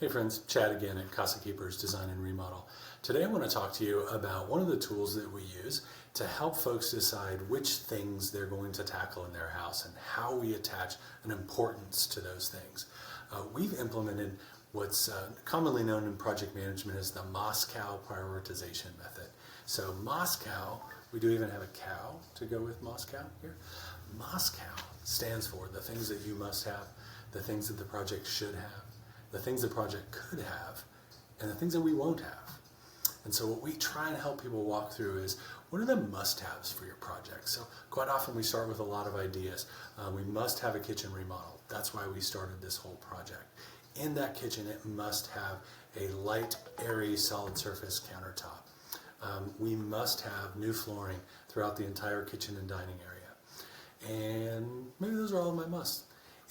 Hey friends, Chad again at Casa Keepers Design and Remodel. Today I want to talk to you about one of the tools that we use to help folks decide which things they're going to tackle in their house and how we attach an importance to those things. We've implemented what's commonly known in project management as the MosCoW prioritization method. So MosCoW, we do even have a cow to go with MosCoW here. MosCoW stands for the things that you must have, the things that the project should have, the things the project could have, and the things that we won't have. And so what we try and help people walk through is, what are the must-haves for your project? So quite often we start with a lot of ideas. We must have a kitchen remodel. That's why we started this whole project. In that kitchen, it must have a light, airy, solid surface countertop. We must have new flooring throughout the entire kitchen and dining area. And maybe those are all of my musts.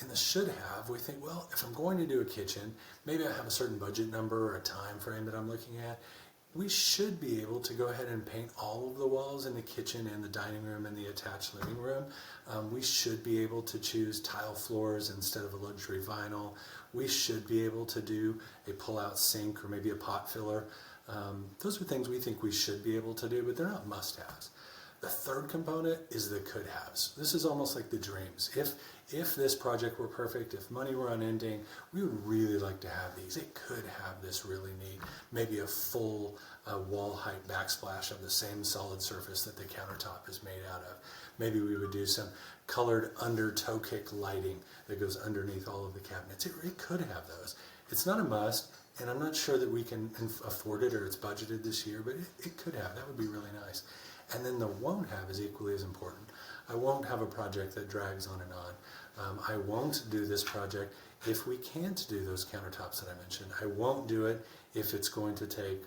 In the should have, we think, well, if I'm going to do a kitchen, maybe I have a certain budget number or a time frame that I'm looking at. We should be able to go ahead and paint all of the walls in the kitchen and the dining room and the attached living room. We should be able to choose tile floors instead of a luxury vinyl. We should be able to do a pull-out sink or maybe a pot filler. Those are things we think we should be able to do, but they're not must-haves. The third component is the could-haves. This is almost like the dreams. If this project were perfect, if money were unending, we would really like to have these. It could have this really neat, maybe a full wall height backsplash of the same solid surface that the countertop is made out of. Maybe we would do some colored under toe kick lighting that goes underneath all of the cabinets. It could have those. It's not a must, and I'm not sure that we can afford it or it's budgeted this year, but it could have. That would be really nice. And then the won't have is equally as important. I won't have a project that drags on and on. I won't do this project if we can't do those countertops that I mentioned. I won't do it if it's going to take,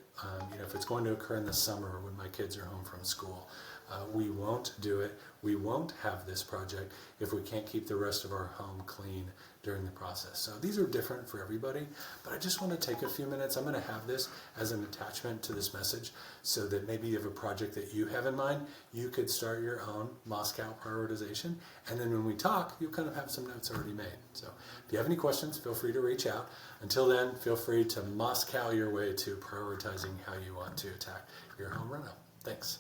if it's going to occur in the summer when my kids are home from school. We won't do it. We won't have this project if we can't keep the rest of our home clean during the process. So these are different for everybody, but I just want to take a few minutes. I'm going to have this as an attachment to this message so that maybe you have a project that you have in mind. You could start your own MosCoW prioritization, and then when we talk, you'll kind of have some notes already made. So if you have any questions, feel free to reach out. Until then, feel free to MosCoW your way to prioritizing how you want to attack your home reno. Thanks.